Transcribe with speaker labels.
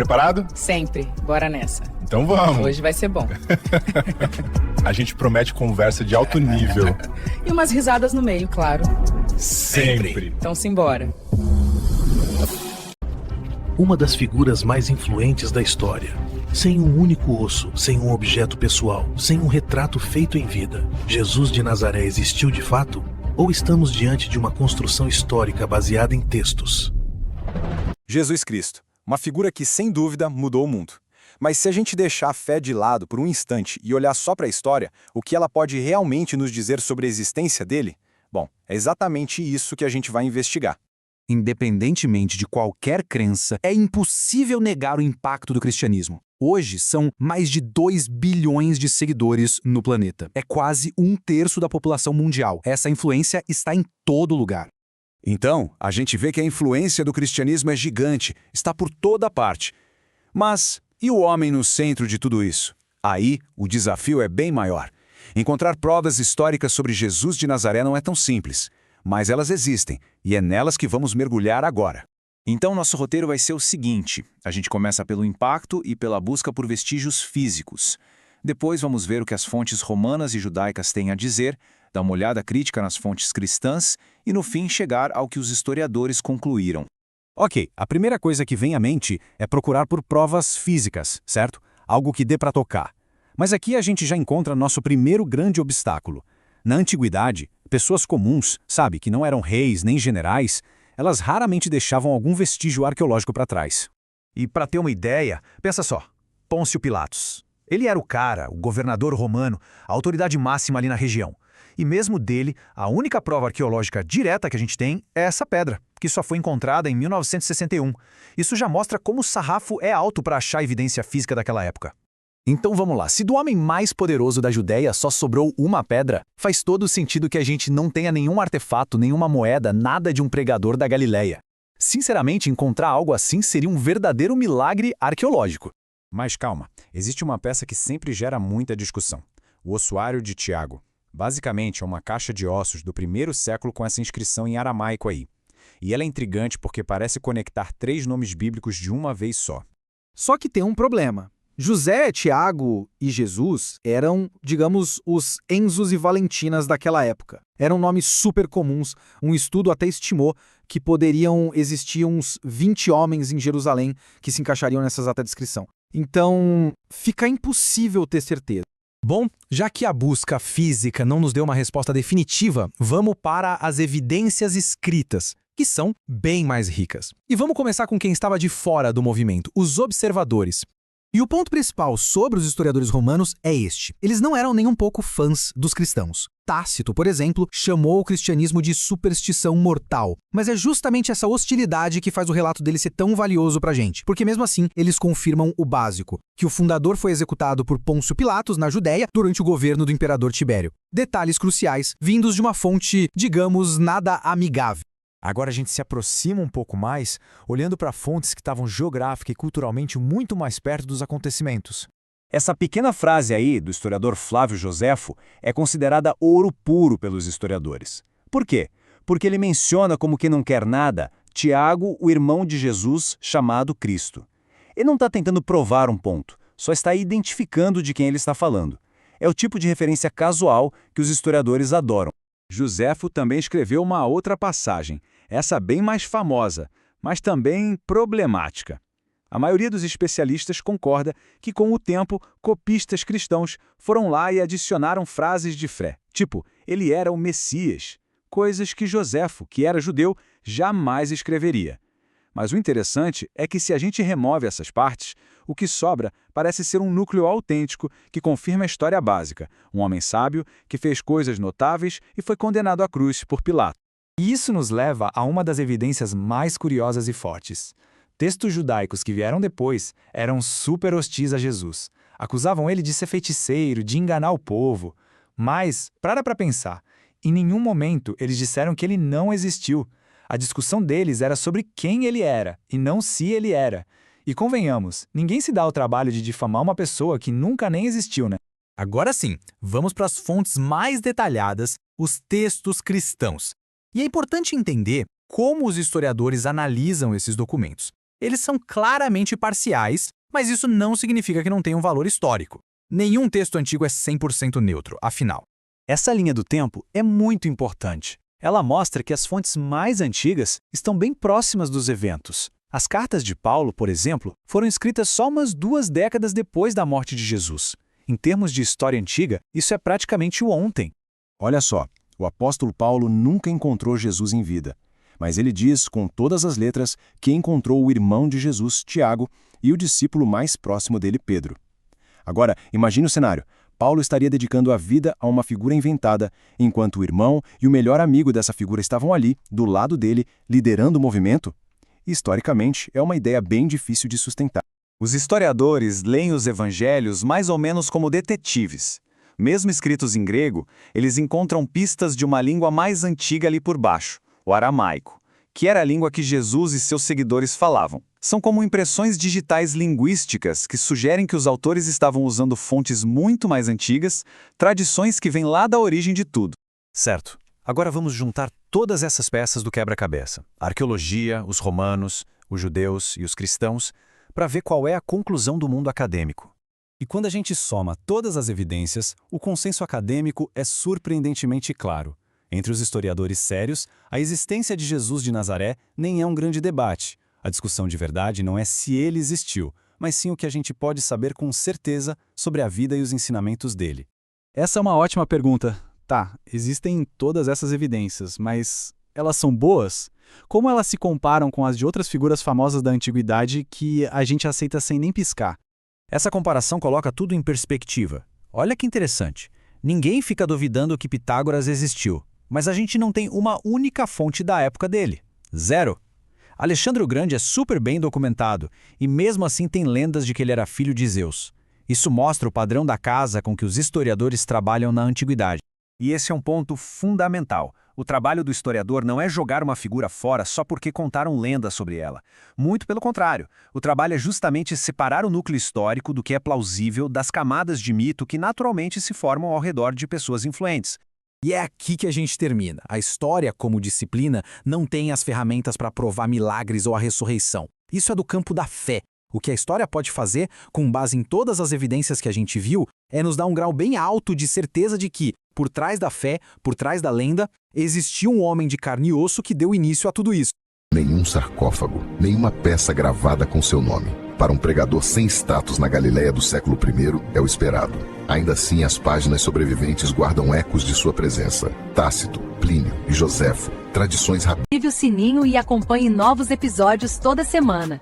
Speaker 1: Preparado?
Speaker 2: Sempre. Bora nessa.
Speaker 1: Então vamos.
Speaker 2: Hoje vai ser bom.
Speaker 1: A gente promete conversa de alto nível.
Speaker 2: E umas risadas no meio, claro.
Speaker 1: Sempre.
Speaker 2: Então simbora.
Speaker 3: Uma das figuras mais influentes da história. Sem um único osso, sem um objeto pessoal, sem um retrato feito em vida, Jesus de Nazaré existiu de fato? Ou estamos diante de uma construção histórica baseada em textos?
Speaker 4: Jesus Cristo, uma figura que, sem dúvida, mudou o mundo. Mas se a gente deixar a fé de lado por um instante e olhar só para a história, o que ela pode realmente nos dizer sobre a existência dele? Bom, é exatamente isso que a gente vai investigar.
Speaker 5: Independentemente de qualquer crença, é impossível negar o impacto do cristianismo. Hoje, são mais de 2 bilhões de seguidores no planeta. É quase 1/3 da população mundial. Essa influência está em todo lugar.
Speaker 4: Então, a gente vê que a influência do cristianismo é gigante, está por toda parte. Mas, e o homem no centro de tudo isso? Aí, o desafio é bem maior. Encontrar provas históricas sobre Jesus de Nazaré não é tão simples. Mas elas existem, e é nelas que vamos mergulhar agora.
Speaker 6: Então, nosso roteiro vai ser o seguinte. A gente começa pelo impacto e pela busca por vestígios físicos. Depois vamos ver o que as fontes romanas e judaicas têm a dizer, dar uma olhada crítica nas fontes cristãs e, no fim, chegar ao que os historiadores concluíram.
Speaker 5: Ok, a primeira coisa que vem à mente é procurar por provas físicas, certo? Algo que dê para tocar. Mas aqui a gente já encontra nosso primeiro grande obstáculo. Na antiguidade, pessoas comuns, sabe, que não eram reis nem generais, elas raramente deixavam algum vestígio arqueológico para trás.
Speaker 7: E para ter uma ideia, pensa só, Pôncio Pilatos. Ele era o cara, o governador romano, a autoridade máxima ali na região. E mesmo dele, a única prova arqueológica direta que a gente tem é essa pedra, que só foi encontrada em 1961. Isso já mostra como o sarrafo é alto para achar evidência física daquela época.
Speaker 5: Então vamos lá, se do homem mais poderoso da Judéia só sobrou uma pedra, faz todo sentido que a gente não tenha nenhum artefato, nenhuma moeda, nada de um pregador da Galileia. Sinceramente, encontrar algo assim seria um verdadeiro milagre arqueológico.
Speaker 4: Mas calma, existe uma peça que sempre gera muita discussão. O ossuário de Tiago. Basicamente, é uma caixa de ossos do 1º século com essa inscrição em aramaico aí. E ela é intrigante porque parece conectar 3 nomes bíblicos de uma vez só.
Speaker 8: Só que tem um problema. José, Tiago e Jesus eram, digamos, os Enzos e Valentinas daquela época. Eram nomes super comuns. Um estudo até estimou que poderiam existir uns 20 homens em Jerusalém que se encaixariam nessa exata descrição. Então, fica impossível ter certeza.
Speaker 3: Bom, já que a busca física não nos deu uma resposta definitiva, vamos para as evidências escritas, que são bem mais ricas. E vamos começar com quem estava de fora do movimento, os observadores. E o ponto principal sobre os historiadores romanos é este. Eles não eram nem um pouco fãs dos cristãos. Tácito, por exemplo, chamou o cristianismo de superstição mortal. Mas é justamente essa hostilidade que faz o relato dele ser tão valioso pra gente. Porque mesmo assim, eles confirmam o básico, que o fundador foi executado por Pôncio Pilatos, na Judéia, durante o governo do imperador Tibério. Detalhes cruciais, vindos de uma fonte, digamos, nada amigável.
Speaker 7: Agora a gente se aproxima um pouco mais, olhando para fontes que estavam geográfica e culturalmente muito mais perto dos acontecimentos.
Speaker 4: Essa pequena frase aí do historiador Flávio Joséfo é considerada ouro puro pelos historiadores. Por quê? Porque ele menciona como quem não quer nada Tiago, o irmão de Jesus, chamado Cristo. Ele não está tentando provar um ponto, só está identificando de quem ele está falando. É o tipo de referência casual que os historiadores adoram. Joséfo também escreveu uma outra passagem, essa bem mais famosa, mas também problemática. A maioria dos especialistas concorda que, com o tempo, copistas cristãos foram lá e adicionaram frases de fé, tipo, ele era o Messias, coisas que Joséfo, que era judeu, jamais escreveria. Mas o interessante é que, se a gente remove essas partes, o que sobra parece ser um núcleo autêntico que confirma a história básica, um homem sábio que fez coisas notáveis e foi condenado à cruz por Pilatos.
Speaker 7: E isso nos leva a uma das evidências mais curiosas e fortes. Textos judaicos que vieram depois eram super hostis a Jesus. Acusavam ele de ser feiticeiro, de enganar o povo. Mas, para pensar, em nenhum momento eles disseram que ele não existiu. A discussão deles era sobre quem ele era, e não se ele era. E convenhamos, ninguém se dá o trabalho de difamar uma pessoa que nunca nem existiu, né?
Speaker 3: Agora sim, vamos para as fontes mais detalhadas, os textos cristãos. E é importante entender como os historiadores analisam esses documentos. Eles são claramente parciais, mas isso não significa que não tenham valor histórico. Nenhum texto antigo é 100% neutro, afinal.
Speaker 5: Essa linha do tempo é muito importante. Ela mostra que as fontes mais antigas estão bem próximas dos eventos. As cartas de Paulo, por exemplo, foram escritas só umas 2 décadas depois da morte de Jesus. Em termos de história antiga, isso é praticamente o ontem.
Speaker 4: Olha só, o apóstolo Paulo nunca encontrou Jesus em vida, mas ele diz com todas as letras que encontrou o irmão de Jesus, Tiago, e o discípulo mais próximo dele, Pedro. Agora, imagine o cenário. Paulo estaria dedicando a vida a uma figura inventada, enquanto o irmão e o melhor amigo dessa figura estavam ali, do lado dele, liderando o movimento? Historicamente, é uma ideia bem difícil de sustentar.
Speaker 5: Os historiadores leem os evangelhos mais ou menos como detetives. Mesmo escritos em grego, eles encontram pistas de uma língua mais antiga ali por baixo, o aramaico, que era a língua que Jesus e seus seguidores falavam. São como impressões digitais linguísticas que sugerem que os autores estavam usando fontes muito mais antigas, tradições que vêm lá da origem de tudo.
Speaker 3: Certo. Agora vamos juntar todas essas peças do quebra-cabeça. A arqueologia, os romanos, os judeus e os cristãos, para ver qual é a conclusão do mundo acadêmico.
Speaker 5: E quando a gente soma todas as evidências, o consenso acadêmico é surpreendentemente claro. Entre os historiadores sérios, a existência de Jesus de Nazaré nem é um grande debate. A discussão de verdade não é se ele existiu, mas sim o que a gente pode saber com certeza sobre a vida e os ensinamentos dele.
Speaker 8: Essa é uma ótima pergunta. Tá, existem todas essas evidências, mas elas são boas? Como elas se comparam com as de outras figuras famosas da antiguidade que a gente aceita sem nem piscar?
Speaker 3: Essa comparação coloca tudo em perspectiva. Olha que interessante. Ninguém fica duvidando que Pitágoras existiu, mas a gente não tem uma única fonte da época dele. 0. Alexandre o Grande é super bem documentado, e mesmo assim tem lendas de que ele era filho de Zeus. Isso mostra o padrão da casa com que os historiadores trabalham na antiguidade.
Speaker 6: E esse é um ponto fundamental. O trabalho do historiador não é jogar uma figura fora só porque contaram lendas sobre ela. Muito pelo contrário. O trabalho é justamente separar o núcleo histórico do que é plausível das camadas de mito que naturalmente se formam ao redor de pessoas influentes.
Speaker 3: E é aqui que a gente termina. A história, como disciplina, não tem as ferramentas para provar milagres ou a ressurreição. Isso é do campo da fé. O que a história pode fazer, com base em todas as evidências que a gente viu, é nos dar um grau bem alto de certeza de que, por trás da fé, por trás da lenda, existiu um homem de carne e osso que deu início a tudo isso.
Speaker 9: Nenhum sarcófago, nenhuma peça gravada com seu nome. Para um pregador sem status na Galiléia do século I, é o esperado. Ainda assim, as páginas sobreviventes guardam ecos de sua presença. Tácito, Plínio e Joséfo, tradições rabínicas.
Speaker 10: Ative o sininho e acompanhe novos episódios toda semana.